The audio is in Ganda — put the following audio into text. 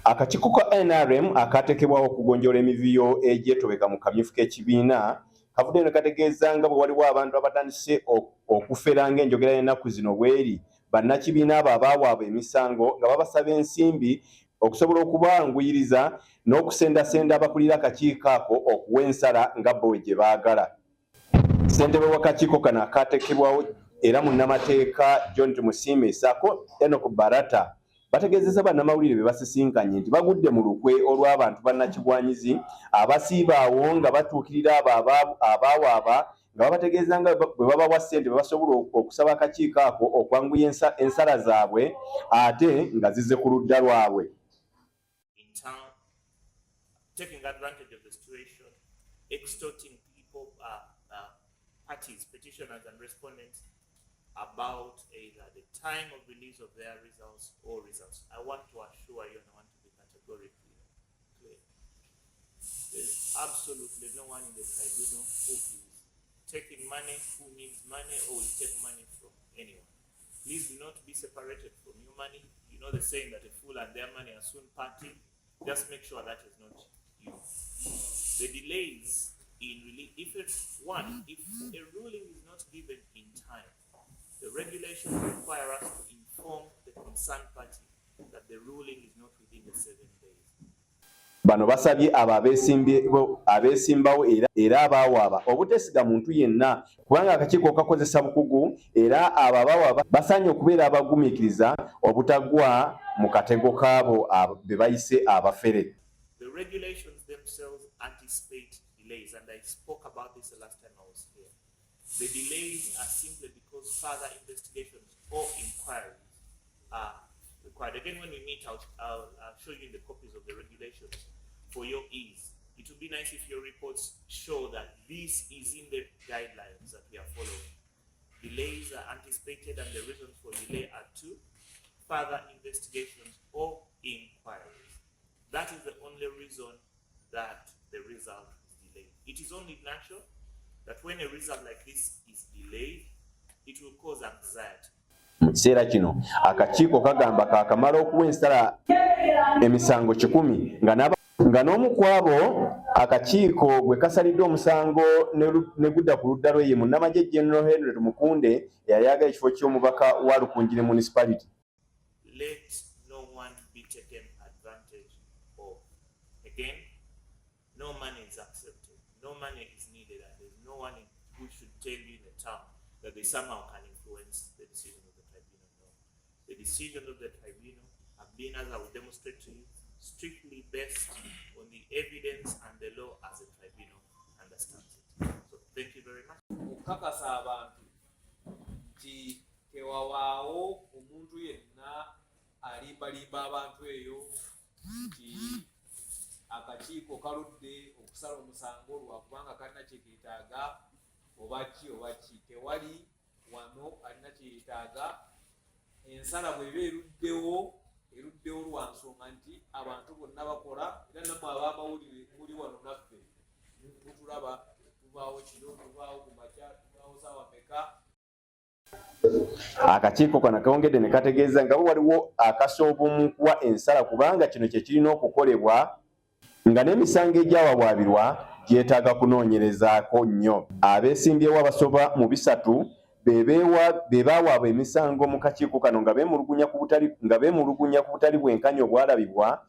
Akakiiko ka NRM akatekebwaho okugonjoola emivuyo egyetobeka mu kamyufu k'ekibiina kavudde ne kategeeza nga bwe waliwo abantu abatandise okufera ng'enjogera y'ennaku zino bweri bannakibiina abo abaawaabwa emisango nga babasaba ensimbi okusobola okubanguyiriza n'okusendasenda abakulira akakiiko ako okuwa ensala nga bo gye baagala. Ssentebe w'akakiiko kano akatekebwawo era munnamateeka John Tumusiime ssaako Enoch Barata bategeezezza bannamawulire be basisinkanye nti bagudde mu lukwe olw'abantu bannakigwanyizi abasiibaawo nga batuukirira abo abaawaaba nga babategeeza nga bwe babawa ssente basobola okusaba akakiiko ako okwanguya ensala zaabwe ate nga zizze ku ludda lwabwe. Taking advantage of the situation, extorting people, parties, petitioners and respondents about either the time of release of their results or results. I want to assure you and I want to be categorically clear. There's absolutely no one in the tribunal who is taking money, who needs money, or will take money from anyone. Please do not be separated from your money. You know the saying that a fool and their money are soon parted. Just make sure that is not you. The delays in release, if a ruling is not given in time, the regulations require us to inform the concerned party that the ruling is not within the 7 days. Bano basabye abo abeesimbawo era abaawaaba obutesiga muntu yenna kubanga akakiiko kakozesa bukugu era abo abaawaaba basaanye okubeera abagumiikiriza obutagwa mu katego kaabo be bayise abafere. The regulations themselves anticipate delays, and I spoke about this the last time I was here. The delays are simply because further investigations or inquiries are required. Again, when we meet, I'll show you the copies of the regulations for your ease. It would be nice if your reports show that this is in the guidelines that we are following. Delays are anticipated, and the reasons for delay are two: further investigations or inquiries. That is the only reason that the result is delayed. It is only natural that when a result like this is delayed, it will cause anxiety. Mu kiseera kino akakiiko kagamba kaakamala okuwa ensala emisango 100 nga n'omu ku abo akakiiko gwe kasalidde omusango ne gudda ku ludda lwe ye munnamagye General Henry Tumukunde eyayaga ekifo ky'omubaka wa Rukungiri Municipality. Let no one be taken advantage of. Again, no money is accepted, no money is needed, and there's no one who should tell you in the town that they somehow can influence the decision of the tribunal. No. The decision of the tribunal have been, as I will demonstrate to you, strictly based on the evidence and the law as the tribunal understands it. So thank you very much. Okukakasa abantu nti tewawaawo omuntu yenna alimbalimba abantu eyo nti akakiiko kaludde okusala omusango lwakubanga kalina kyekeetaaga oba ki tewali wano alina kyeetaaga ensala bweba eruddewo lwa nsonga nti abantu bonna bakola era nammwe ab'amawulire muli wano naffe mutulaba tubaawo kiro tubaawo ku makya tubaawo saawa meka. Akakiiko kano kongedde ne kategeeza nga waliwo akasoobo mu kuwa ensala kubanga kino kye kirina okukolebwa nga n'emisango egyawawaabirwa gyetaaga kunoonyerezaako nnyo. Abeesimbyewo abasoba mu 3 be baawaabwa emisango mu kakiiko kano nga beemulugunya ku butali bwenkanya obwalabibwa